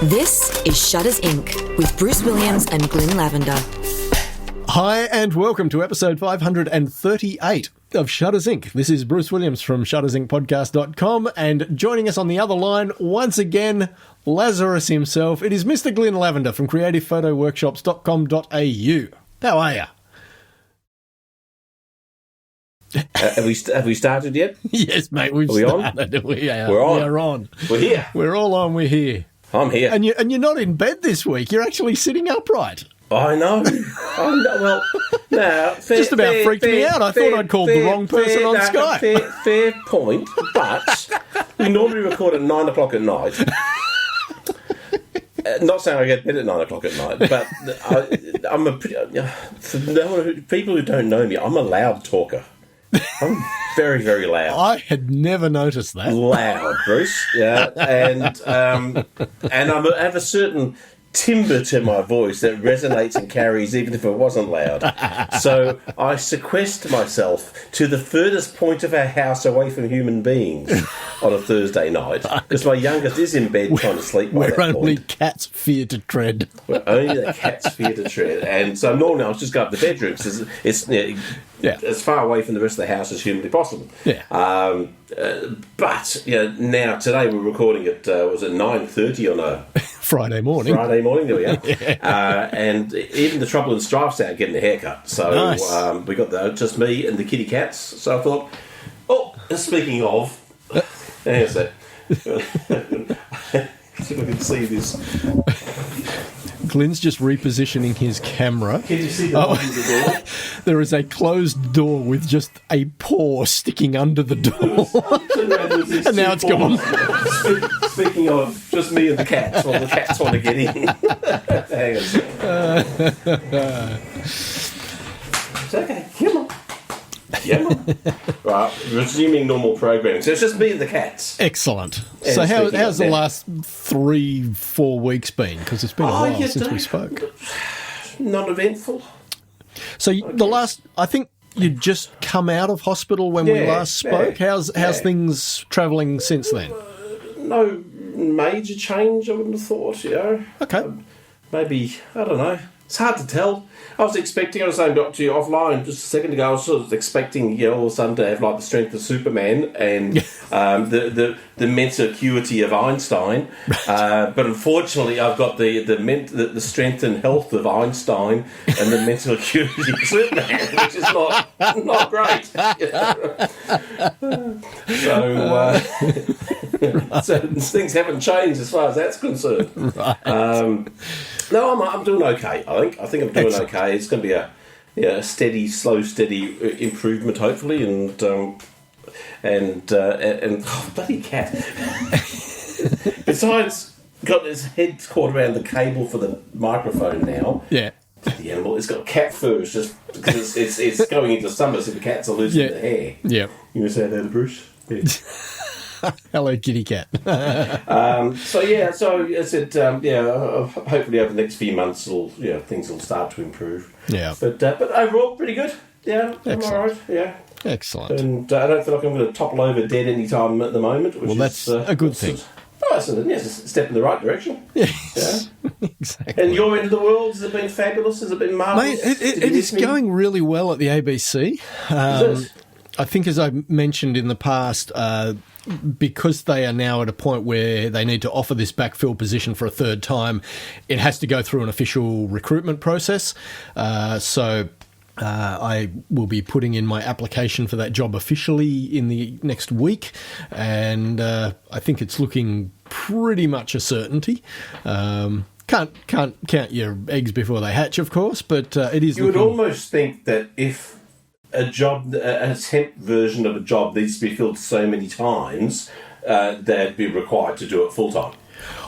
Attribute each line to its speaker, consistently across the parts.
Speaker 1: This is Shutters Inc. with Bruce Williams and Glynn Lavender.
Speaker 2: Hi and welcome to episode 538 of Shutters Inc. This is Bruce Williams from shuttersincpodcast.com, and joining us on the other line once again, Lazarus himself, it is Mr. Glynn Lavender from creativephotoworkshops.com.au. How are you?
Speaker 3: Have we started yet?
Speaker 2: Yes, mate, we've started.
Speaker 3: On?
Speaker 2: We are.
Speaker 3: We're on.
Speaker 2: We are on.
Speaker 3: We're here.
Speaker 2: We're all on. We're here.
Speaker 3: I'm here.
Speaker 2: And you're not in bed this week. You're actually sitting upright.
Speaker 3: I know. Well, now,
Speaker 2: just about freaked me out. I thought I'd called the wrong person on Skype.
Speaker 3: Fair point, but we normally record at 9 o'clock at night. Not saying I get bed at 9 o'clock at night, but I'm a pretty... For people who don't know me, I'm a loud talker. I'm very, very loud.
Speaker 2: I had never noticed that.
Speaker 3: Loud, Bruce. Yeah, and I have a certain timbre to my voice that resonates and carries even if it wasn't loud. So I sequester myself to the furthest point of our house away from human beings on a Thursday night because my youngest is in bed trying to sleep by that point.
Speaker 2: Where only cats fear to tread.
Speaker 3: Where only the cats fear to tread. And so normally I'll just go up the bedroom because it's as far away from the rest of the house as humanly possible.
Speaker 2: Yeah.
Speaker 3: But now today we're recording at was it 9:30 on a
Speaker 2: Friday morning.
Speaker 3: There we are. Yeah. And even the trouble and strife's out getting a haircut. So
Speaker 2: nice.
Speaker 3: We got just me and the kitty cats. So I thought, speaking of, there's that. See if I can see this.
Speaker 2: Glynn's just repositioning his camera.
Speaker 3: Can you see the door?
Speaker 2: There is a closed door with just a paw sticking under the door. And now it's gone.
Speaker 3: Speaking of just me and the cats, well, the cats want to get in. Hang on. It's okay. Come on. Right, resuming normal programming. So it's just me and the cats.
Speaker 2: Excellent. So how's the last 3-4 weeks been? Because it's been a while since we spoke.
Speaker 3: Not eventful.
Speaker 2: So I think you'd just come out of hospital when we last spoke. How's things travelling since then?
Speaker 3: No major change, I wouldn't have thought,
Speaker 2: Okay.
Speaker 3: Maybe, I don't know. It's hard to tell. I was saying got to you offline just a second ago, I was sort of expecting, all of a sudden to have like the strength of Superman and the mental acuity of Einstein. But unfortunately, I've got the strength and health of Einstein and the mental acuity of Superman, which is not great. So things haven't changed as far as that's concerned.
Speaker 2: Right.
Speaker 3: No, I'm doing okay. I think I'm doing okay. It's going to be a steady improvement, hopefully, and bloody cat. Besides, got his head caught around the cable for the microphone now.
Speaker 2: Yeah.
Speaker 3: The animal, it's got cat fur just because it's going into summer, so the cats are losing their hair.
Speaker 2: Yeah.
Speaker 3: You want to say that to Bruce? Yeah.
Speaker 2: Hello, kitty cat.
Speaker 3: So I said, hopefully over the next few months, things will start to improve.
Speaker 2: Yeah.
Speaker 3: But overall, pretty good. Yeah, I'm all right. Yeah.
Speaker 2: Excellent.
Speaker 3: And I don't feel like I'm going to topple over dead any time at the moment. Which
Speaker 2: that's a good thing.
Speaker 3: It's a step in the right direction.
Speaker 2: Yes.
Speaker 3: Yeah.
Speaker 2: Exactly.
Speaker 3: And your end of the world, has it been fabulous? Has it been marvellous?
Speaker 2: Mate, it is going really well at the ABC. I think, as I mentioned in the past, because they are now at a point where they need to offer this backfill position for a third time, it has to go through an official recruitment process. So I will be putting in my application for that job officially in the next week, and I think it's looking pretty much a certainty. Can't count your eggs before they hatch, of course, but it is.
Speaker 3: You would almost think that if a temp version of a job needs to be filled so many times, they'd be required to do it full time.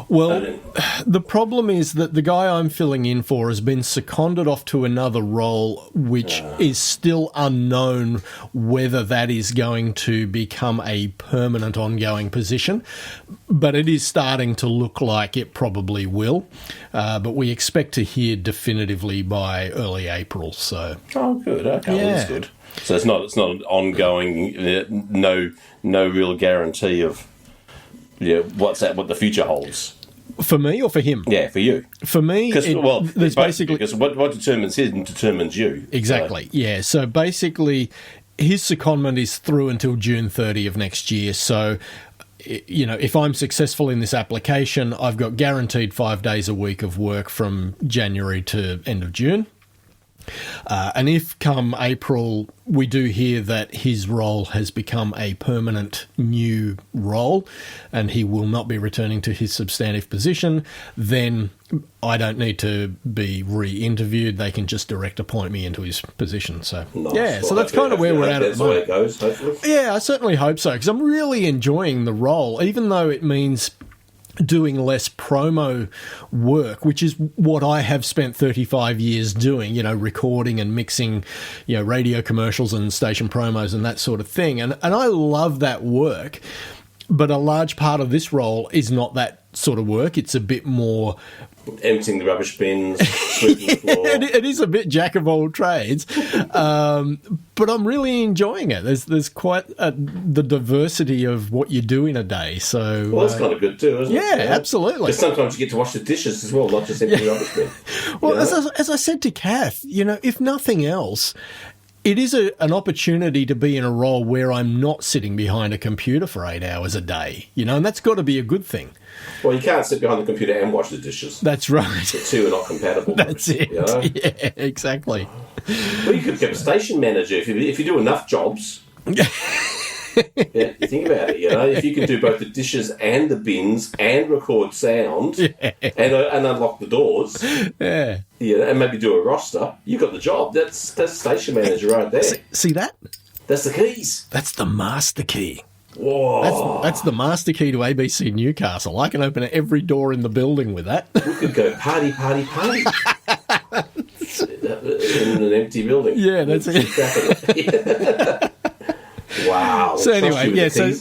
Speaker 2: Well, the problem is that the guy I'm filling in for has been seconded off to another role, which is still unknown whether that is going to become a permanent ongoing position. But it is starting to look like it probably will. But we expect to hear definitively by early April. So.
Speaker 3: Oh, good. Okay, well, that's good. So it's not an ongoing, no real guarantee of what the future holds.
Speaker 2: For me or for him?
Speaker 3: Yeah, for you.
Speaker 2: For me,
Speaker 3: there's basically because what determines him determines you.
Speaker 2: Exactly. So. Yeah. So basically, his secondment is through until June 30 of next year. So, you know, if I'm successful in this application, I've got guaranteed 5 days a week of work from January to end of June. And if come April we do hear that his role has become a permanent new role and he will not be returning to his substantive position, then I don't need to be re-interviewed. They can just direct appoint me into his position. So,
Speaker 3: nice.
Speaker 2: Yeah,
Speaker 3: well,
Speaker 2: so that's kind of where we're at the moment.
Speaker 3: That's where it goes, hopefully.
Speaker 2: Yeah, I certainly hope so, because I'm really enjoying the role, even though it means doing less promo work, which is what I have spent 35 years doing, you know, recording and mixing, you know, radio commercials and station promos and that sort of thing. And I love that work, but a large part of this role is not that sort of work. It's a bit more
Speaker 3: emptying the rubbish bins, sweeping the floor.
Speaker 2: It is a bit jack of all trades, but I'm really enjoying it. There's quite the diversity of what you do in a day. So
Speaker 3: well, that's kind of good too, isn't it?
Speaker 2: Yeah, absolutely.
Speaker 3: Because sometimes you get to wash the dishes as well, not just empty the rubbish bin.
Speaker 2: Well, as I said to Kath, you know, if nothing else, it is an opportunity to be in a role where I'm not sitting behind a computer for 8 hours a day, you know, and that's got to be a good thing.
Speaker 3: Well, you can't sit behind the computer and wash the dishes.
Speaker 2: That's right.
Speaker 3: The two are not compatible.
Speaker 2: That's it.
Speaker 3: You know?
Speaker 2: Yeah, exactly.
Speaker 3: Well, you could get a station manager if you do enough jobs. Yeah, you think about it, you know, if you can do both the dishes and the bins and record sound and unlock the doors,
Speaker 2: yeah,
Speaker 3: and maybe do a roster, you got the job. That's station manager right there.
Speaker 2: See that?
Speaker 3: That's the keys.
Speaker 2: That's the master key.
Speaker 3: Whoa.
Speaker 2: That's the master key to ABC Newcastle. I can open every door in the building with that.
Speaker 3: We could go party in an empty building.
Speaker 2: Yeah, that's it.
Speaker 3: Wow.
Speaker 2: So anyway, yeah. So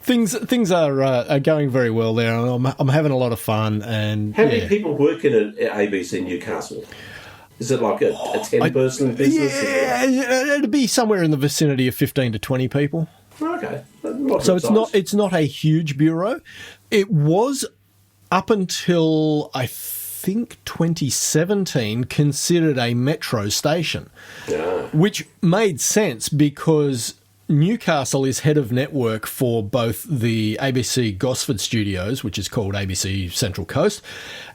Speaker 2: things are going very well there. I'm having a lot of fun. And
Speaker 3: how many people work in at ABC Newcastle? Is it like a 10-person business?
Speaker 2: Yeah, it'd be somewhere in the vicinity of 15 to 20 people.
Speaker 3: Okay.
Speaker 2: So it's not a huge bureau. It was up until I think 2017 considered a metro station, which made sense because Newcastle is head of network for both the ABC Gosford studios, which is called ABC Central Coast,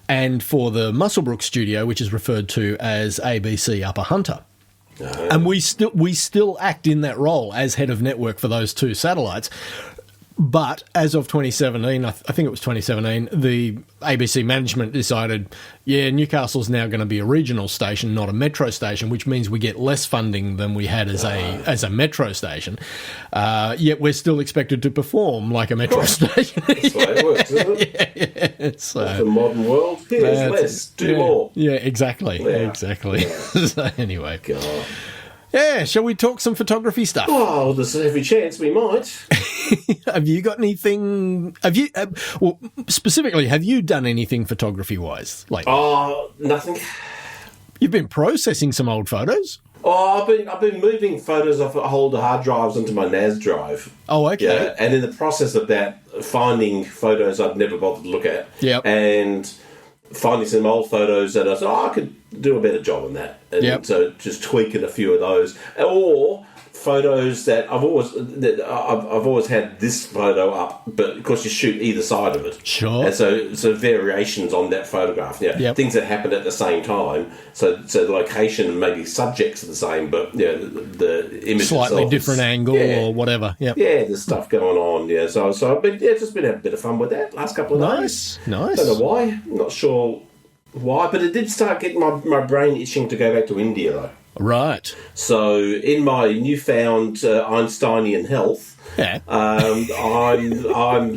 Speaker 2: and for the Muswellbrook studio, which is referred to as ABC Upper Hunter. And we still act in that role as head of network for those two satellites. But as of 2017, I think it was 2017, the ABC management decided, Newcastle's now going to be a regional station, not a metro station, which means we get less funding than we had as a metro station. Yet we're still expected to perform like a metro station.
Speaker 3: That's the way it works, isn't it?
Speaker 2: Yeah. So,
Speaker 3: that's the modern world. Here's less, do more.
Speaker 2: Yeah, exactly.
Speaker 3: Yeah.
Speaker 2: Exactly.
Speaker 3: Yeah.
Speaker 2: So anyway.
Speaker 3: God.
Speaker 2: Yeah, shall we talk some photography stuff?
Speaker 3: Oh, there's every chance we might.
Speaker 2: Have you got anything? Specifically, have you done anything photography-wise lately?
Speaker 3: Oh, nothing.
Speaker 2: You've been processing some old photos?
Speaker 3: Oh, I've been moving photos off older hard drives onto my NAS drive.
Speaker 2: Oh, okay.
Speaker 3: Yeah, and in the process of that, finding photos I'd never bothered to look at.
Speaker 2: Yep.
Speaker 3: And finding some old photos that I thought I could do a better job on that. And so just tweaking a few of those. Or photos that I've always had this photo up, but of course you shoot either side of it.
Speaker 2: Sure.
Speaker 3: And so variations on that photograph. Yeah. Things that happened at the same time. So the location and maybe subjects are the same, but the image
Speaker 2: slightly different angle or whatever. Yeah.
Speaker 3: Yeah, there's stuff going on. Yeah. So I've been just been having a bit of fun with that last couple of days.
Speaker 2: Nice.
Speaker 3: Don't know why. Not sure why, but it did start getting my brain itching to go back to India though.
Speaker 2: Right.
Speaker 3: So in my newfound Einsteinian health, I'm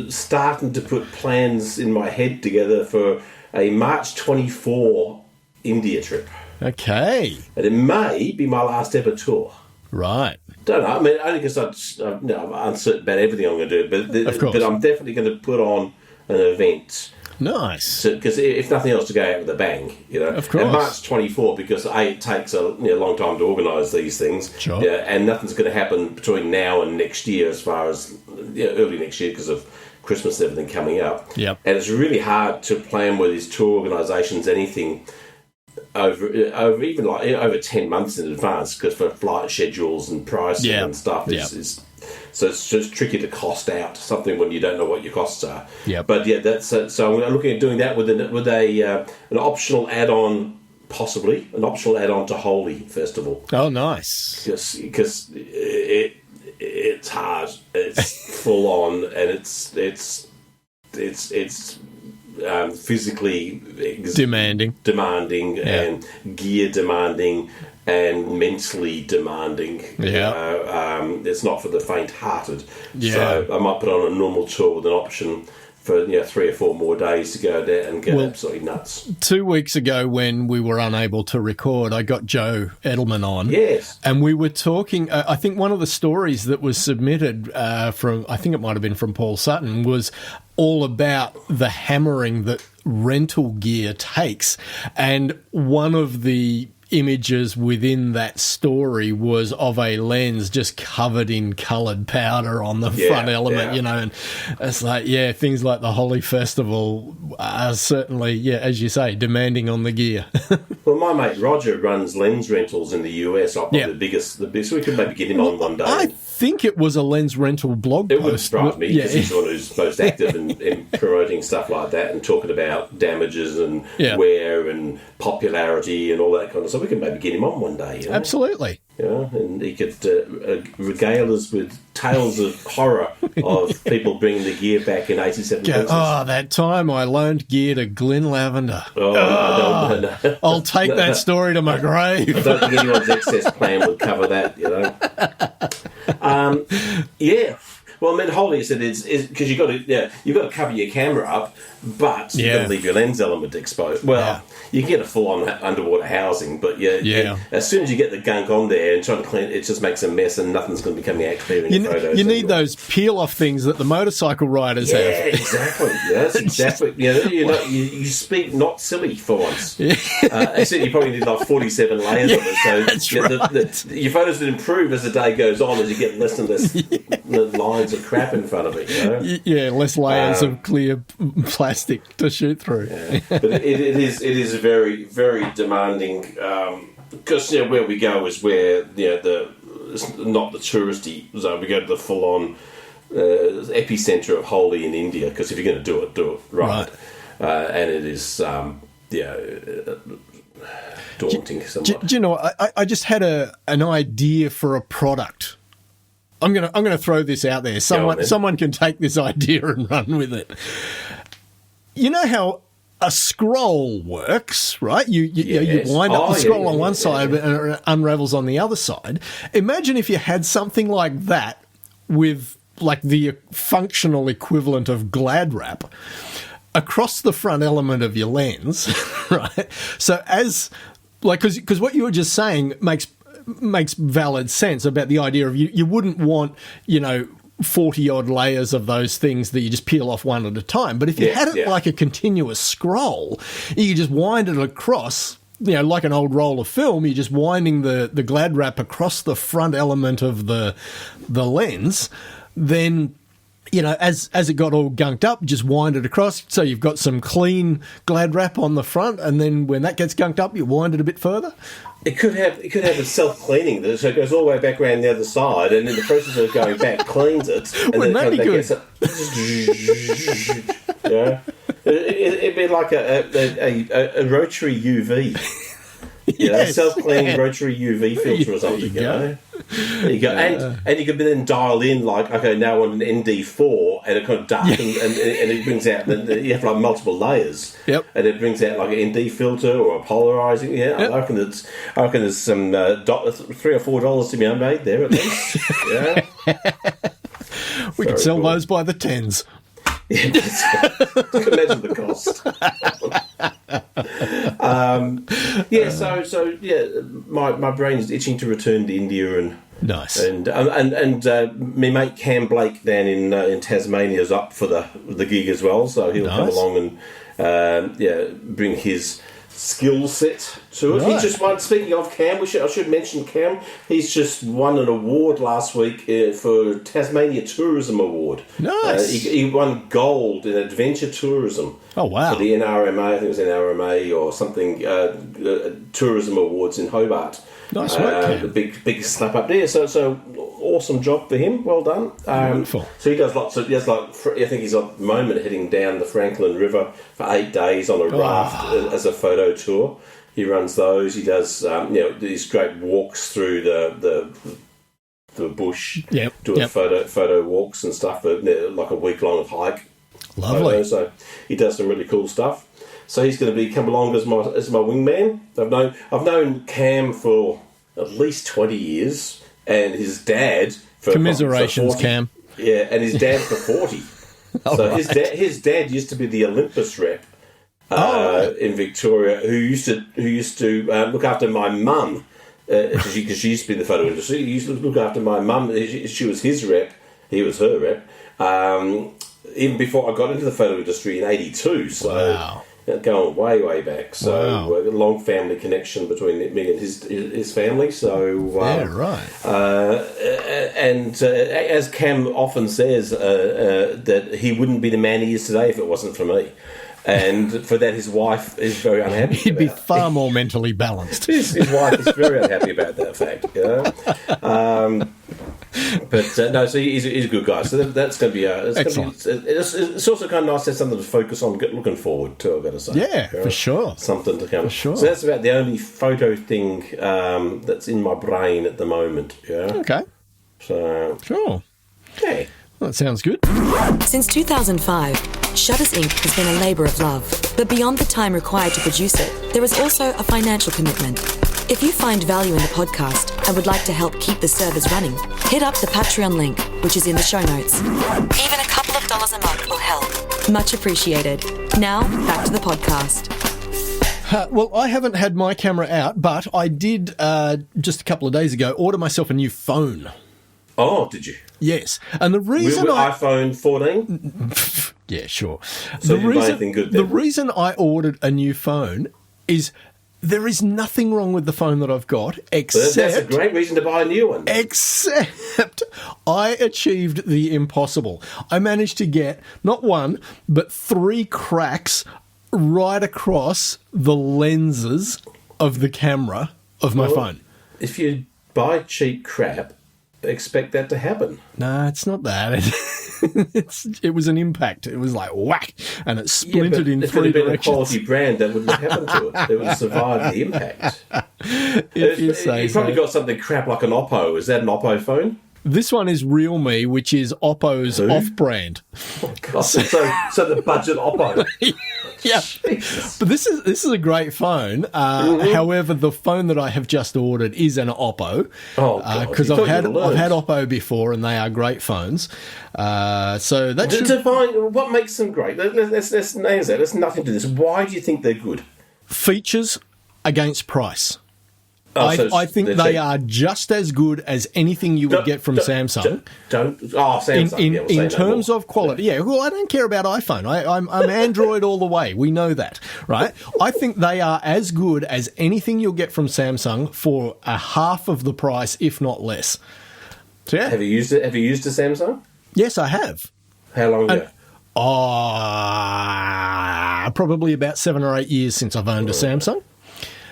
Speaker 3: starting to put plans in my head together for a March 24 India trip.
Speaker 2: Okay.
Speaker 3: And it may be my last ever tour.
Speaker 2: Right.
Speaker 3: Don't know. I mean, only because I'm uncertain about everything I'm going to do. But I'm definitely going to put on an event.
Speaker 2: Nice.
Speaker 3: Because if nothing else, to go out with a bang, you know.
Speaker 2: Of course.
Speaker 3: And March 24, because it takes a long time to organise these things.
Speaker 2: Sure.
Speaker 3: And nothing's going to happen between now and next year, as far as early next year, because of Christmas and everything coming up.
Speaker 2: Yep.
Speaker 3: And it's really hard to plan with these tour organisations anything over 10 months in advance, because for flight schedules and pricing and stuff is so it's just tricky to cost out something when you don't know what your costs are. But that's so I'm looking at doing that with an optional add-on, possibly an optional add-on to Holy Festival.
Speaker 2: Oh, nice.
Speaker 3: Because it's hard, it's full on, and it's physically demanding and gear demanding and mentally demanding. It's not for the faint-hearted. So I might put on a normal tour with an option for 3 or 4 more days to go there and get absolutely nuts.
Speaker 2: 2 weeks ago, when we were unable to record, I got Joe Edelman on.
Speaker 3: Yes.
Speaker 2: And we were talking, I think one of the stories that was submitted from, I think it might have been from Paul Sutton, was all about the hammering that rental gear takes. And one of the images within that story was of a lens just covered in coloured powder on the front element, and it's like, things like the Holy Festival are certainly, as you say, demanding on the gear.
Speaker 3: Well, my mate Roger runs lens rentals in the US, probably the biggest, so we could maybe get him on one day.
Speaker 2: I think it was a lens rental blog post.
Speaker 3: It would surprise me, because he's the one who's most active in promoting stuff like that and talking about damages and wear and popularity and all that kind of stuff. We can maybe get him on one day.
Speaker 2: Absolutely.
Speaker 3: And he could regale us with tales of horror of people bringing the gear back in 87 pieces.
Speaker 2: Oh, that time I loaned gear to Glynn Lavender.
Speaker 3: No.
Speaker 2: I'll take that story to my grave.
Speaker 3: I don't think anyone's excess plan would cover that, Well, I mean, Holy said is because you've got to cover your camera up, but you've got to leave your lens element exposed. Well, you can get a full-on underwater housing, but as soon as you get the gunk on there and trying to clean it, just makes a mess, and nothing's going to be coming out clear in your photos.
Speaker 2: You need those peel-off things that the motorcycle riders have.
Speaker 3: Yeah, exactly. Yeah, that's exactly. You speak not silly for once. Except you probably need like 47 layers of it. So
Speaker 2: that's right.
Speaker 3: Your photos will improve as the day goes on, as you get less and less lines of crap in front of it.
Speaker 2: Less layers of clear plastic to shoot through.
Speaker 3: But it is very, very demanding, because where we go is where it's not the touristy zone. We go to the full-on epicenter of Holi in India, because if you're going to do it right. And it is daunting.
Speaker 2: Do you know? I just had an idea for a product. I'm gonna throw this out there. Someone can take this idea and run with it. You know how a scroll works, right? You wind up the scroll on one side and it unravels on the other side. Imagine if you had something like that with like the functional equivalent of Glad wrap across the front element of your lens, right? So because what you were just saying makes valid sense about the idea of you wouldn't want 40-odd layers of those things that you just peel off one at a time. But if you had it like a continuous scroll, you could just wind it across, like an old roll of film. You're just winding the Glad wrap across the front element of the lens. Then, as it got all gunked up, just wind it across. So you've got some clean Glad wrap on the front, and then when that gets gunked up, you wind it a bit further.
Speaker 3: It could have a self-cleaning, so it goes all the way back around the other side, and in the process of going back, cleans it. And
Speaker 2: Wouldn't that be good?
Speaker 3: It'd be like a rotary UV. Self-cleaning rotary UV filter or something. There you go. And you could then dial in like, okay, now I want an ND4, and it kind of darkens and it brings out. You have like multiple layers.
Speaker 2: Yep.
Speaker 3: And it brings out like an ND filter or a polarizing. Yeah, yep. I reckon there's some $3 or $4 to be made there at least.
Speaker 2: We could sell those by the tens.
Speaker 3: Imagine the cost. My brain's itching to return to India and
Speaker 2: nice.
Speaker 3: And my mate Cam Blake down in Tasmania is up for the gig as well, so he'll come along and bring his skill set to it.
Speaker 2: Right.
Speaker 3: He just won. Speaking of Cam, I should mention Cam. He's just won an award last week for Tasmania Tourism Award.
Speaker 2: Nice.
Speaker 3: He won gold in adventure tourism.
Speaker 2: Oh, wow.
Speaker 3: For the NRMA, I think it was NRMA or something. Tourism awards in Hobart.
Speaker 2: Nice work, Cam.
Speaker 3: The big slap up there. So awesome job for him. Well done.
Speaker 2: Wonderful.
Speaker 3: So he does lots of. I think he's at the moment heading down the Franklin River for 8 days on a raft as a photo tour. He runs those. He does these great walks through the bush. Doing photo walks and stuff. Like a week long hike.
Speaker 2: Lovely.
Speaker 3: So he does some really cool stuff. So he's going to come along as my wingman. I've known Cam for at least 20 years, and his dad for
Speaker 2: commiserations,
Speaker 3: for 40.
Speaker 2: Cam.
Speaker 3: Yeah, and his dad for 40. So right. his dad used to be the Olympus rep in Victoria, who used to look after my mum because she used to be in the photo industry. He used to look after my mum. She was his rep. He was her rep. Even before I got into the photo industry in '82. So. Wow. Going way back, so a long family connection between me and his family. So
Speaker 2: right.
Speaker 3: And as Cam often says, that he wouldn't be the man he is today if it wasn't for me. And for that, his wife is very unhappy.
Speaker 2: He'd be far more mentally balanced.
Speaker 3: His wife is very unhappy about that fact. But no, so he's a good guy. So that's going to be excellent. It's also kind of nice to have something to focus on looking forward to, I've got to say.
Speaker 2: Yeah, for sure.
Speaker 3: Something to come.
Speaker 2: For sure.
Speaker 3: So that's about the only photo thing that's in my brain at the moment. Yeah.
Speaker 2: Okay.
Speaker 3: So.
Speaker 2: Sure.
Speaker 3: Yeah.
Speaker 2: Well, that sounds good.
Speaker 1: Since 2005, Shutters Inc. has been a labour of love. But beyond the time required to produce it, there is also a financial commitment. If you find value in the podcast and would like to help keep the servers running, hit up the Patreon link, which is in the show notes. Even a couple of dollars a month will help. Much appreciated. Now, back to the podcast.
Speaker 2: Well, I haven't had my camera out, but I did, just a couple of days ago, order myself a new phone.
Speaker 3: Oh, did you?
Speaker 2: Yes. And the reason
Speaker 3: with iPhone 14?
Speaker 2: Yeah, sure.
Speaker 3: So you buy anything good then?
Speaker 2: The reason I ordered a new phone is there is nothing wrong with the phone that I've got, except...
Speaker 3: That's a great reason to buy a new one.
Speaker 2: Except I achieved the impossible. I managed to get not one, but 3 cracks right across the lenses of the camera of my phone.
Speaker 3: If you buy cheap crap, expect that to happen.
Speaker 2: No, it's not that. It was an impact. It was like whack, and it splintered in 3 directions. If it had been a quality
Speaker 3: brand, that wouldn't have happened to it. It would have survived the impact.
Speaker 2: You
Speaker 3: probably got something crap like an Oppo. Is that an Oppo phone?
Speaker 2: This one is Realme, which is Oppo's off-brand.
Speaker 3: Oh, God. So the budget Oppo.
Speaker 2: Yeah, but this is a great phone. However, the phone that I have just ordered is an Oppo.
Speaker 3: Oh, God.
Speaker 2: Because I've had Oppo before, and they are great phones. So that should
Speaker 3: define what makes them great. Let's nail that. There's nothing to this. Why do you think they're good?
Speaker 2: Features against price. I think they are just as good as anything you would get from Samsung.
Speaker 3: Samsung.
Speaker 2: In terms of quality, yeah. Well, I don't care about iPhone. I'm Android all the way. We know that, right? I think they are as good as anything you'll get from Samsung for a half of the price, if not less. So, yeah.
Speaker 3: Have you used it? Have you used a Samsung?
Speaker 2: Yes, I have.
Speaker 3: How long ago?
Speaker 2: Probably about 7 or 8 years since I've owned a Samsung.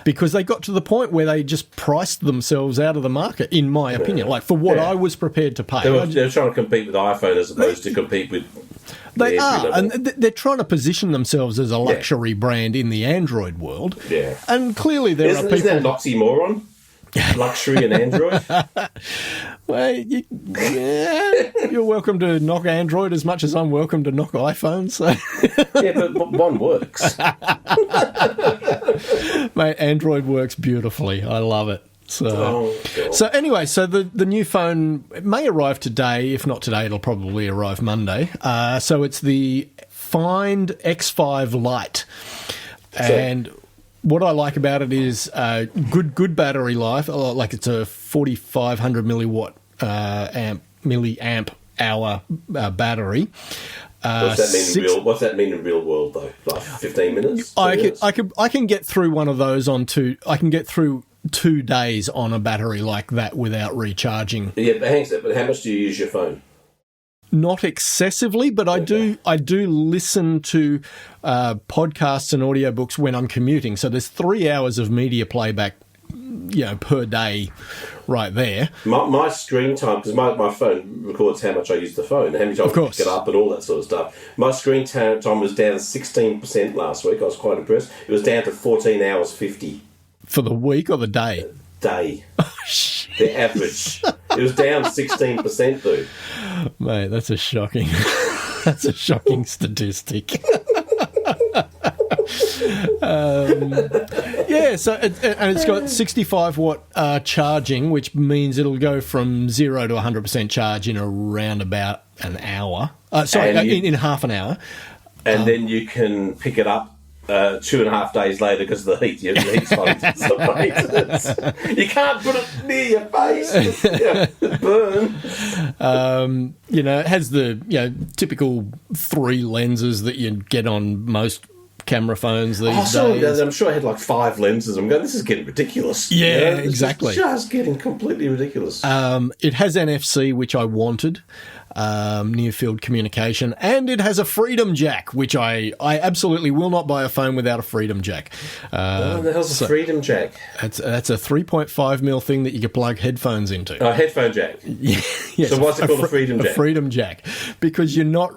Speaker 2: Because they got to the point where they just priced themselves out of the market, in my opinion, like for what I was prepared to pay.
Speaker 3: They're trying to compete with iPhone as opposed to compete with...
Speaker 2: They are, and they're trying to position themselves as a luxury brand in the Android world.
Speaker 3: Yeah.
Speaker 2: And clearly there are people...
Speaker 3: Isn't that an oxymoron? Luxury and Android?
Speaker 2: Well, you're welcome to knock Android as much as I'm welcome to knock iPhone. So.
Speaker 3: Yeah, but one works.
Speaker 2: Mate, Android works beautifully. I love it. So anyway, so the new phone may arrive today. If not today, it'll probably arrive Monday. So it's the Find X5 Lite. And... what I like about it is good battery life. Like it's a 4,500 milliamp hour battery.
Speaker 3: What's that mean in real world though? Like 15 minutes?
Speaker 2: I can get through one of those I can get through 2 days on a battery like that without recharging.
Speaker 3: Yeah, but hang on a sec, but how much do you use your phone?
Speaker 2: Not excessively, but I do listen to podcasts and audiobooks when I'm commuting. So there's 3 hours of media playback, per day, right there.
Speaker 3: My screen time, because my phone records how much I use the phone, how many times I pick it up, and all that sort of stuff. My screen time was down 16% last week. I was quite impressed. It was down to 14 hours 50
Speaker 2: for the week or the day.
Speaker 3: Day.
Speaker 2: Oh, shit.
Speaker 3: The average. It was down 16%, dude.
Speaker 2: Mate, that's a shocking statistic. And it's got 65 watt charging, which means it'll go from 0 to 100% charge in around about an hour. In half an hour.
Speaker 3: And then you can pick it up 2.5 days later because of the heat. The heat's fine. You can't put it near your face. Burn.
Speaker 2: It has the typical 3 lenses that you get on most camera phones these days.
Speaker 3: I'm sure I had like 5 lenses. I'm going, this is getting ridiculous.
Speaker 2: Yeah, exactly.
Speaker 3: It's just getting completely ridiculous.
Speaker 2: It has NFC, which I wanted. Near field communication, and it has a Freedom Jack, which I absolutely will not buy a phone without a Freedom Jack.
Speaker 3: What the hell's a Freedom Jack?
Speaker 2: That's a 3.5mm thing that you can plug headphones into.
Speaker 3: A headphone jack.
Speaker 2: Yes,
Speaker 3: so what's it called, a Freedom Jack?
Speaker 2: A Freedom Jack, because you're not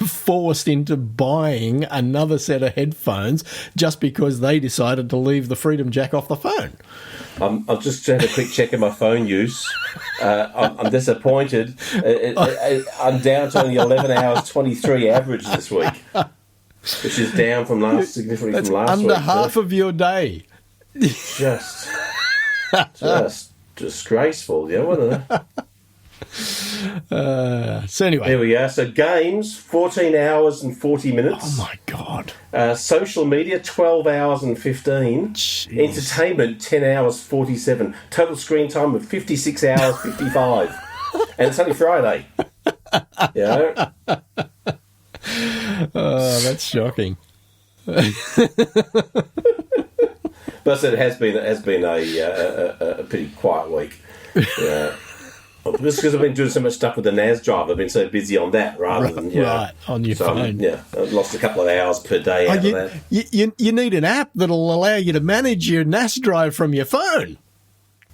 Speaker 2: forced into buying another set of headphones just because they decided to leave the Freedom Jack off the phone.
Speaker 3: I've just had a quick check of my phone use. I'm disappointed. I'm down to only 11 hours 23 average this week, which is down significantly from last week.
Speaker 2: Under half of your day.
Speaker 3: Just disgraceful, wasn't it?
Speaker 2: So anyway.
Speaker 3: There we are. So games, 14 hours and 40 minutes.
Speaker 2: Oh, my God.
Speaker 3: Social media, 12 hours and 15.
Speaker 2: Jeez.
Speaker 3: Entertainment, 10 hours 47. Total screen time of 56 hours 55. And it's only Friday.
Speaker 2: Oh, that's shocking.
Speaker 3: But it has been a pretty quiet week. Yeah. Because I've been doing so much stuff with the NAS drive, I've been so busy on that rather than
Speaker 2: on your phone.
Speaker 3: I've lost a couple of hours per day out of that.
Speaker 2: You need an app that'll allow you to manage your NAS drive from your phone.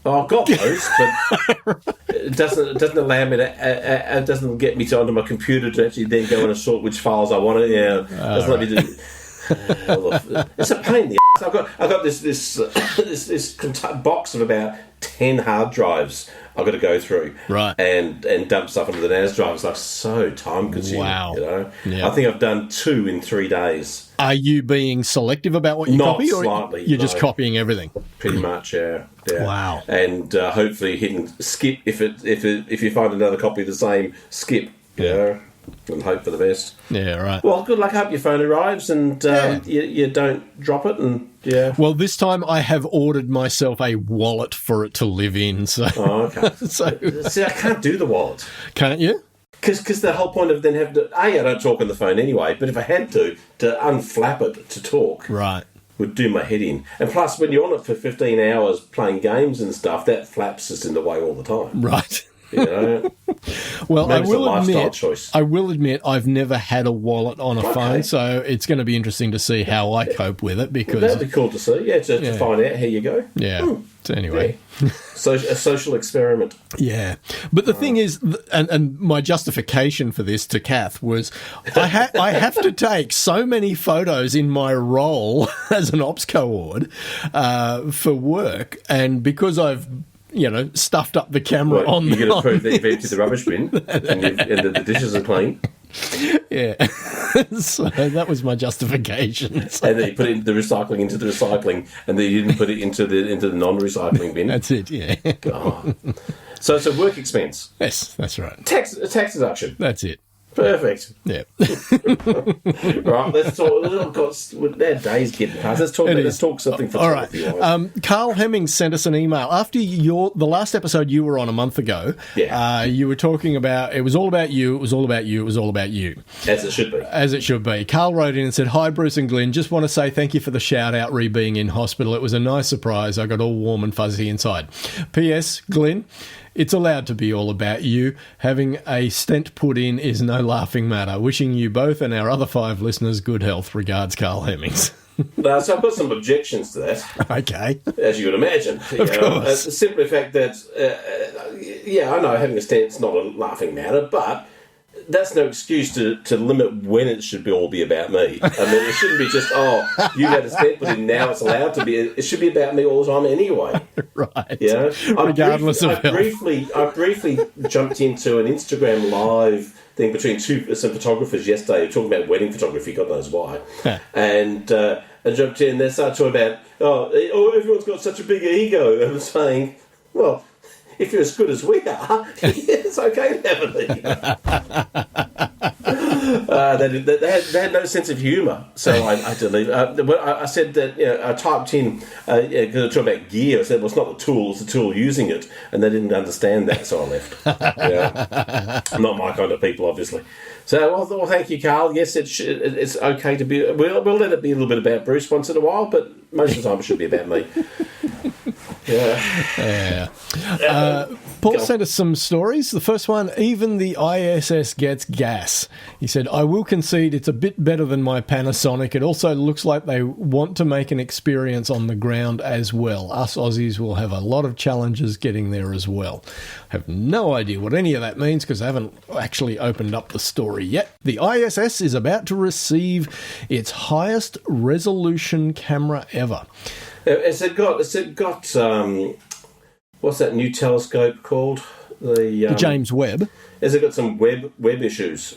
Speaker 3: Oh, I've got those, but it doesn't allow me to. It doesn't get me onto my computer to actually then go and sort which files I want. Doesn't let me do. It's a pain in the ass. I've got this box of about 10 hard drives I've got to go through,
Speaker 2: right,
Speaker 3: and dump stuff into the NAS drive. It's like so time consuming.
Speaker 2: Wow,
Speaker 3: I think I've done 2 in 3 days.
Speaker 2: Are you being selective about what you copy, or
Speaker 3: slightly,
Speaker 2: you're just copying everything?
Speaker 3: Pretty much, yeah.
Speaker 2: Wow,
Speaker 3: and hopefully hitting skip if you find another copy of the same, skip. And hope for the best.
Speaker 2: Yeah, right.
Speaker 3: Well, good luck. I hope your phone arrives and you don't drop it. And
Speaker 2: Well, this time I have ordered myself a wallet for it to live in. So,
Speaker 3: okay. See, I can't do the wallet.
Speaker 2: Can't you?
Speaker 3: Because the whole point of then having to I don't talk on the phone anyway. But if I had to unflap it to talk,
Speaker 2: right,
Speaker 3: would do my head in. And plus, when you're on it for 15 hours playing games and stuff, that flap's just in the way all the time.
Speaker 2: Right.
Speaker 3: Well,
Speaker 2: I will admit I've never had a wallet on a phone, so it's going to be interesting to see how I cope with it. Because
Speaker 3: that'd be cool to see. To find out how you go.
Speaker 2: Yeah. So anyway,
Speaker 3: so a social experiment.
Speaker 2: Yeah, but the thing is, and my justification for this to Kath was, I have to take so many photos in my role as an ops co-ord for work, and because I've stuffed up the camera on.
Speaker 3: You're going to prove that you've emptied the rubbish bin and the dishes are clean.
Speaker 2: Yeah, so that was my justification. So.
Speaker 3: And then you put the recycling into the recycling, and then you didn't put it into the non-recycling bin.
Speaker 2: That's it. Yeah.
Speaker 3: Oh. So it's a work expense.
Speaker 2: Yes, that's right.
Speaker 3: Tax deduction.
Speaker 2: That's it.
Speaker 3: Perfect.
Speaker 2: Yeah.
Speaker 3: Right, let's talk. Our day's getting past. Let's talk something for
Speaker 2: all right. Carl Hemmings sent us an email after the last episode you were on a month ago.
Speaker 3: Yeah.
Speaker 2: You were talking about it was all about you. It was all about you. It was all about you.
Speaker 3: As it should be.
Speaker 2: As it should be. Carl wrote in and said, "Hi, Bruce and Glynn. Just want to say thank you for the shout out re being in hospital. It was a nice surprise. I got all warm and fuzzy inside. P.S. Glynn, it's allowed to be all about you. Having a stent put in is no laughing matter. Wishing you both and our other 5 listeners good health. Regards, Carl Hemmings."
Speaker 3: So I've got some objections to that.
Speaker 2: Okay.
Speaker 3: As you would imagine.
Speaker 2: Of course.
Speaker 3: The simple fact that, I know having a stent's not a laughing matter, but that's no excuse to limit when it should all be about me. I mean, it shouldn't be just, you had a stent put in, now it's allowed to be. It should be about me all the time anyway.
Speaker 2: Right.
Speaker 3: Yeah.
Speaker 2: Regardless of health.
Speaker 3: I briefly jumped into an Instagram live thing between some photographers yesterday talking about wedding photography, God knows why. And I jumped in and they started talking about, everyone's got such a big ego. And I'm saying, well, if you're as good as we are, it's okay to have an ego. They had no sense of humour, so I deleted. I said that I typed in because I talked about gear. I said, well, it's not the tool; it's the tool using it, and they didn't understand that, so I left. Not my kind of people, obviously. So, well, thank you, Carl. Yes, it's okay to be. We'll let it be a little bit about Bruce once in a while, but most of the time it should be about me.
Speaker 2: Yeah. Paul sent us some stories. The first one, even the ISS gets gas. He said, I will concede it's a bit better than my Panasonic. It also looks like they want to make an experience on the ground as well. Us Aussies will have a lot of challenges getting there as well. I have no idea what any of that means because I haven't actually opened up the story yet. The ISS is about to receive its highest resolution camera ever.
Speaker 3: Has it got what's that new telescope called? The
Speaker 2: James Webb.
Speaker 3: Has it got some web issues?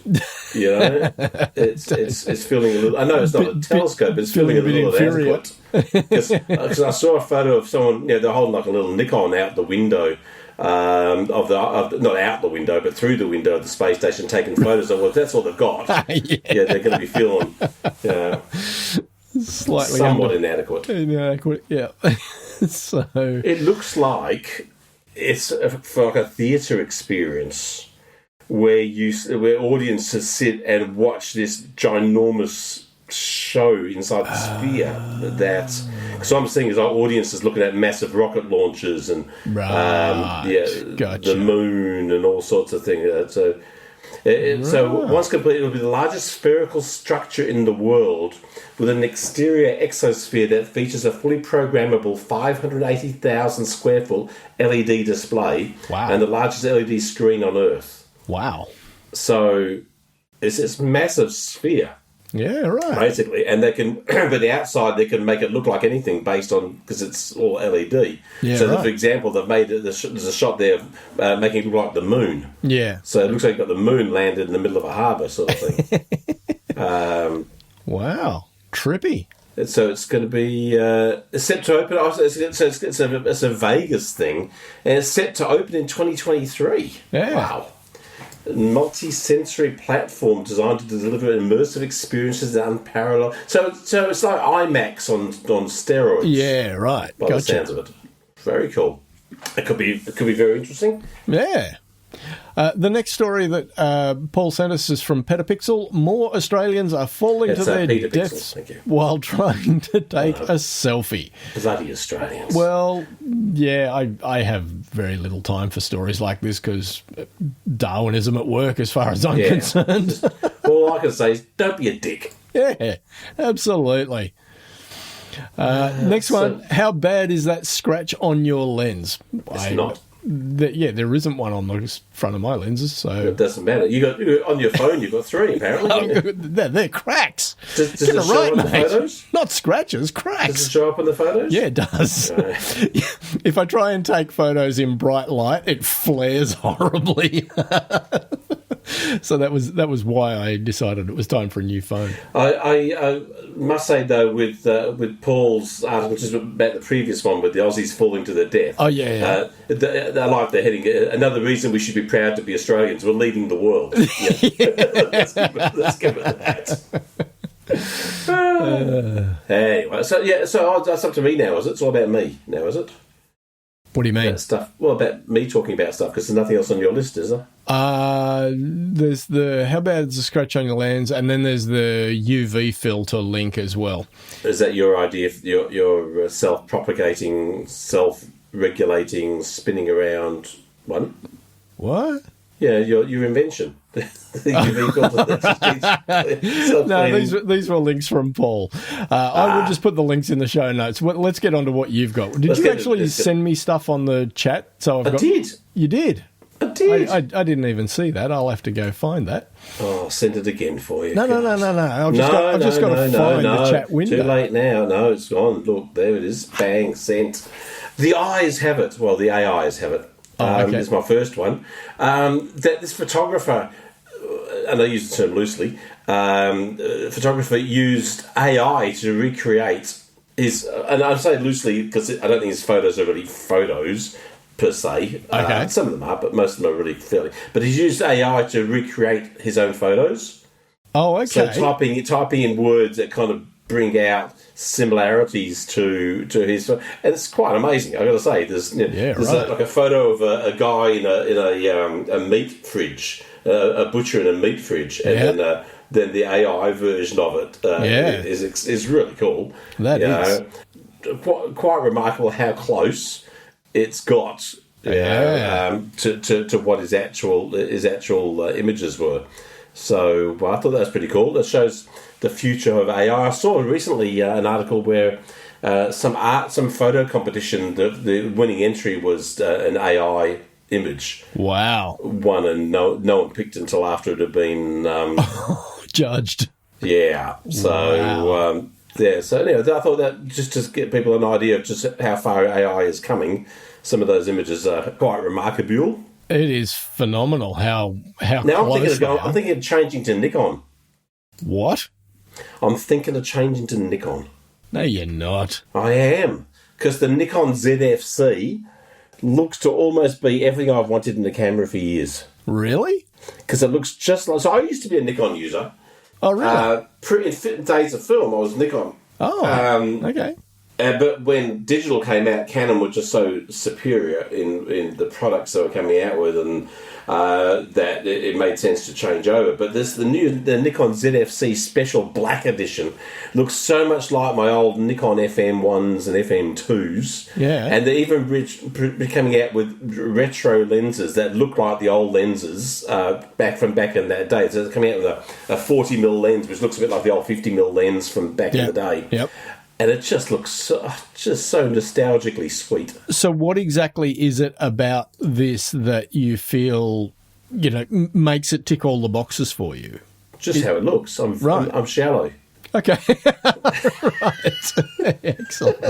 Speaker 3: You know, it's feeling a little. I know it's not a telescope, but it's feeling a little inadequate. Because I saw a photo of someone. They're holding like a little Nikon out the window. Not out the window, but through the window of the space station, taking photos of. Well, that's all they've got. Yeah, they're going to be feeling.
Speaker 2: Slightly
Speaker 3: somewhat inadequate.
Speaker 2: Yeah. So
Speaker 3: it looks like it's for like a theatre experience where audiences sit and watch this ginormous show inside the sphere. Because I'm seeing is our audiences looking at massive rocket launches and the moon and all sorts of things. So once complete, it will be the largest spherical structure in the world with an exterior exosphere that features a fully programmable 580,000 square foot LED display and the largest LED screen on Earth. Wow. So it's this massive sphere.
Speaker 2: Yeah, right.
Speaker 3: Basically, and they can, but the outside they can make it look like anything based on because it's all LED. Yeah, so, for example, they've made there's a shot there of making it look like the moon. Yeah. So it looks like you've got the moon landed in the middle of a harbour, sort of thing.
Speaker 2: Wow, trippy.
Speaker 3: So it's going to be set to open. It's a Vegas thing, and it's set to open in 2023. Yeah. Wow. Multi-sensory platform designed to deliver immersive experiences that unparalleled. So it's like IMAX on steroids.
Speaker 2: Yeah, right.
Speaker 3: By the sounds of it, very cool. It could be very interesting.
Speaker 2: Yeah. The next story that Paul sent us is from Petapixel. More Australians are falling to their deaths while trying to take a selfie.
Speaker 3: Bloody Australians.
Speaker 2: Well, yeah, I have very little time for stories like this because Darwinism at work as far as I'm concerned.
Speaker 3: All I can say is don't be a dick.
Speaker 2: Yeah, absolutely. Next one. How bad is that scratch on your lens?
Speaker 3: It's not.
Speaker 2: There isn't one on the front of my lenses, so
Speaker 3: it doesn't matter. You got on your phone. You've got 3 apparently.
Speaker 2: They're cracks.
Speaker 3: Does it show up in the photos?
Speaker 2: Not scratches, cracks.
Speaker 3: Does it show up in the photos?
Speaker 2: Yeah, it does. If I try and take photos in bright light, it flares horribly. So that was why I decided it was time for a new phone.
Speaker 3: I must say though, with Paul's article, which is about the previous one with the Aussies falling to their death.
Speaker 2: Oh yeah.
Speaker 3: I like the heading. Another reason we should be proud to be Australians. We're leading the world. Yeah. let's give it that. Anyway, so that's up to me now, is it? It's all about me now, is it?
Speaker 2: What do you mean?
Speaker 3: About stuff. Well, about me talking about stuff, because there's nothing else on your list, is there?
Speaker 2: There's how bad is the scratch on your lens, and then there's the UV filter link as well.
Speaker 3: Is that your idea? Your self-propagating, self-regulating, spinning around one?
Speaker 2: What?
Speaker 3: Yeah, your invention. The UV filter.
Speaker 2: No, these were links from Paul. I will just put the links in the show notes. Let's get on to what you've got. Did you actually send me stuff on the chat? So I
Speaker 3: did.
Speaker 2: You did?
Speaker 3: I did.
Speaker 2: I didn't even see that. I'll have to go find that.
Speaker 3: Oh, I'll send it again for you.
Speaker 2: No. I've just got to find the chat window.
Speaker 3: Too late now. No, it's gone. Look, there it is. Bang, sent. The eyes have it. Well, the AIs have it.
Speaker 2: Okay.
Speaker 3: It's my first one. That this photographer, and I use the term loosely, photographer used AI to recreate his, and I say loosely because I don't think his photos are really photos per se.
Speaker 2: Okay.
Speaker 3: Some of them are, but most of them are really fairly. But he's used AI to recreate his own photos.
Speaker 2: Oh, okay.
Speaker 3: So typing in words that kind of bring out similarities to his, and it's quite amazing. I've got to say, there's like a photo of a guy in a meat fridge, a butcher in a meat fridge, and then the AI version of it is really cool.
Speaker 2: That is
Speaker 3: quite remarkable how close it's got to what his actual images were. So I thought that was pretty cool. That shows the future of AI. I saw recently an article where some photo competition, the winning entry was an AI image.
Speaker 2: Wow.
Speaker 3: Won, and no one picked until after it had been
Speaker 2: judged.
Speaker 3: Yeah. So
Speaker 2: wow.
Speaker 3: So anyway, I thought that just to get people an idea of just how far AI is coming. Some of those images are quite remarkable.
Speaker 2: It is phenomenal how
Speaker 3: now
Speaker 2: close
Speaker 3: I'm thinking of changing to Nikon.
Speaker 2: What?
Speaker 3: I'm thinking of changing to Nikon.
Speaker 2: No, you're not.
Speaker 3: I am. Because the Nikon ZFC looks to almost be everything I've wanted in a camera for years.
Speaker 2: Really?
Speaker 3: Because it looks just like... So I used to be a Nikon user.
Speaker 2: Oh, really?
Speaker 3: In days of film, I was Nikon.
Speaker 2: Oh, okay.
Speaker 3: But when digital came out, Canon were just so superior in the products they were coming out with, and that it made sense to change over. But the Nikon ZFC Special Black Edition looks so much like my old Nikon FM1s and FM2s.
Speaker 2: Yeah.
Speaker 3: And they're even coming out with retro lenses that look like the old lenses back in that day. So they're coming out with a 40mm lens, which looks a bit like the old 50mm lens from back in the day.
Speaker 2: Yep.
Speaker 3: And it just looks so nostalgically sweet.
Speaker 2: So what exactly is it about this that you feel, makes it tick all the boxes for you?
Speaker 3: Just how it looks. I'm shallow.
Speaker 2: Okay. Right. Excellent.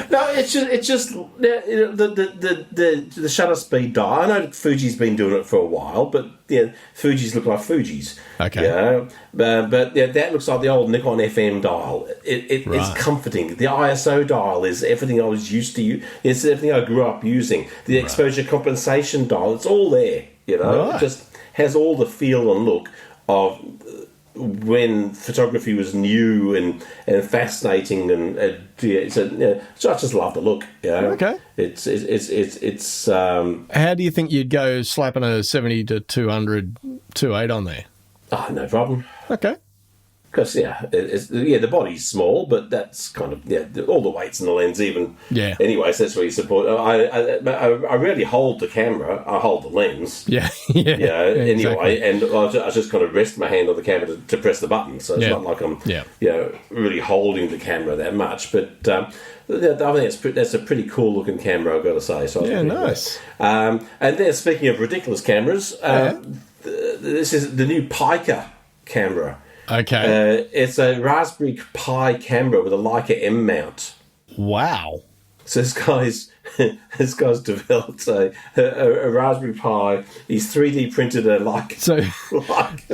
Speaker 3: No, it's just the shutter speed dial. I know Fuji's been doing it for a while, but Fuji's look like Fuji's.
Speaker 2: Okay.
Speaker 3: But that looks like the old Nikon FM dial. It's comforting. The ISO dial is everything I was used to. It's everything I grew up using. The exposure compensation dial. It's all there. It just has all the feel and look of when photography was new and fascinating, and so I just love the look.
Speaker 2: Okay.
Speaker 3: It's.
Speaker 2: How do you think you'd go slapping a 70 to 200 2.8 on there?
Speaker 3: Oh, no problem.
Speaker 2: Okay.
Speaker 3: Because the body's small, but that's kind of all the weight's in the lens even.
Speaker 2: Yeah.
Speaker 3: Anyway, so that's where you support. I rarely hold the camera. I hold the lens.
Speaker 2: Yeah.
Speaker 3: Anyway,
Speaker 2: exactly.
Speaker 3: and I just kind of rest my hand on the camera to press the button. So it's not like I'm really holding the camera that much. But I think that's a pretty cool looking camera, I've got to say. So
Speaker 2: nice.
Speaker 3: And then speaking of ridiculous cameras, this is the new Pica camera.
Speaker 2: Okay.
Speaker 3: It's a Raspberry Pi camera with a Leica M mount.
Speaker 2: Wow.
Speaker 3: So this guy's developed a Raspberry Pi. He's 3D printed a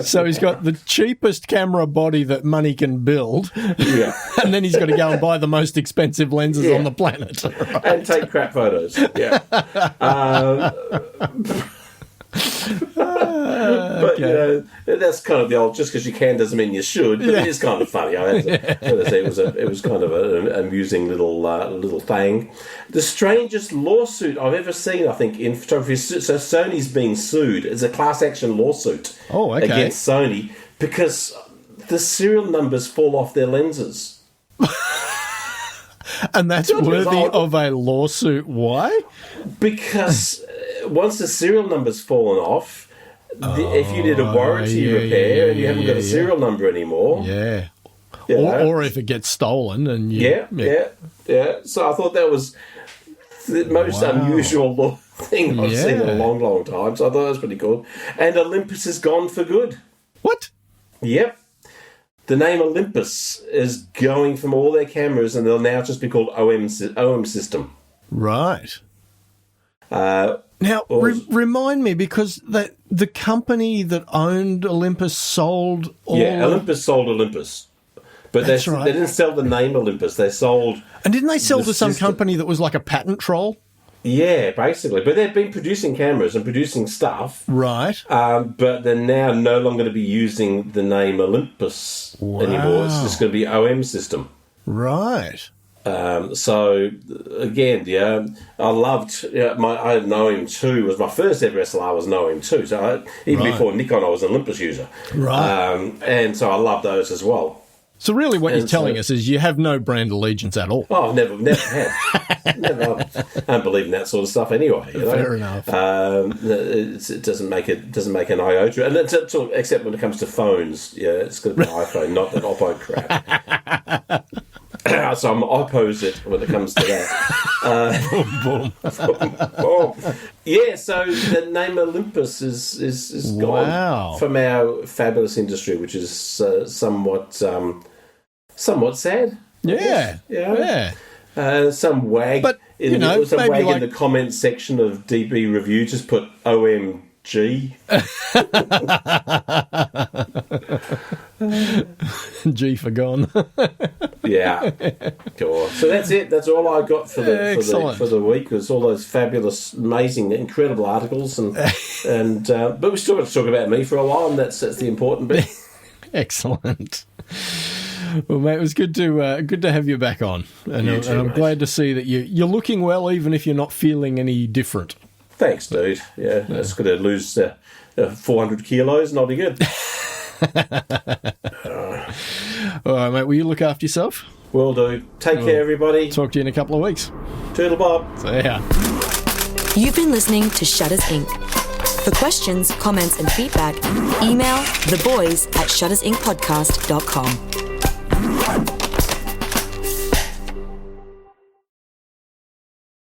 Speaker 2: So he's got the cheapest camera body that money can build.
Speaker 3: Yeah.
Speaker 2: And then he's got to go and buy the most expensive lenses on the planet. Right.
Speaker 3: And take crap photos. Yeah. But that's kind of the old. Just because you can doesn't mean you should. But it is kind of funny. I have to say it was kind of an amusing little thing. The strangest lawsuit I've ever seen, I think, in photography. So Sony's being sued. It's a class action lawsuit against Sony because the serial numbers fall off their lenses.
Speaker 2: And that's worthy of a lawsuit. Why?
Speaker 3: Because once the serial number's fallen off, if you did a warranty repair and you haven't got a serial number anymore,
Speaker 2: or if it gets stolen and
Speaker 3: yeah. So I thought that was the most unusual law thing I've seen in a long, long time. So I thought that was pretty cool. And Olympus is gone for good.
Speaker 2: What?
Speaker 3: Yep. The name Olympus is going from all their cameras, and they'll now just be called OM system.
Speaker 2: Right. Now, remind me, because the company that owned Olympus sold all...
Speaker 3: Yeah, Olympus sold Olympus. But they didn't sell the name Olympus. They sold...
Speaker 2: And didn't they sell to some company that was like a patent troll?
Speaker 3: Yeah, basically. But they've been producing cameras and producing stuff.
Speaker 2: Right.
Speaker 3: But they're now no longer going to be using the name Olympus anymore. It's just going to be OM system.
Speaker 2: Right.
Speaker 3: So again, I loved. I had an OM2. It was my first ever SLR was an OM2. So even before Nikon, I was an Olympus user.
Speaker 2: Right.
Speaker 3: And so I love those as well.
Speaker 2: So really, what you're telling us is you have no brand allegiance at all.
Speaker 3: Oh, I've never had. Never. I don't believe in that sort of stuff anyway.
Speaker 2: Fair enough.
Speaker 3: It doesn't make an iota, and except when it comes to phones. Yeah, it's going to be an iPhone, not that Oppo crap. So I'm opposite when it comes to that. Boom. Yeah, so the name Olympus is gone from our fabulous industry, which is somewhat sad.
Speaker 2: Yeah.
Speaker 3: Some wag, in the comments section of DB Review just put OMG.
Speaker 2: G for gone.
Speaker 3: Yeah, cool. So that's it. That's all I got for the week. It was all those fabulous, amazing, incredible articles, and but we still got to talk about me for a while, and that's the important bit.
Speaker 2: Excellent. Well, mate, it was good to have you back on, and I'm glad to see that you're looking well, even if you're not feeling any different.
Speaker 3: Thanks, dude. Yeah, it's good to lose 400 kilos, not be good.
Speaker 2: All right, mate, will you look after yourself?
Speaker 3: Will do. Take care, everybody.
Speaker 2: Talk to you in a couple of weeks.
Speaker 3: Toodle bob.
Speaker 2: See ya.
Speaker 1: You've been listening to Shutters Inc. For questions, comments, and feedback, email theboys@shuttersincpodcast.com.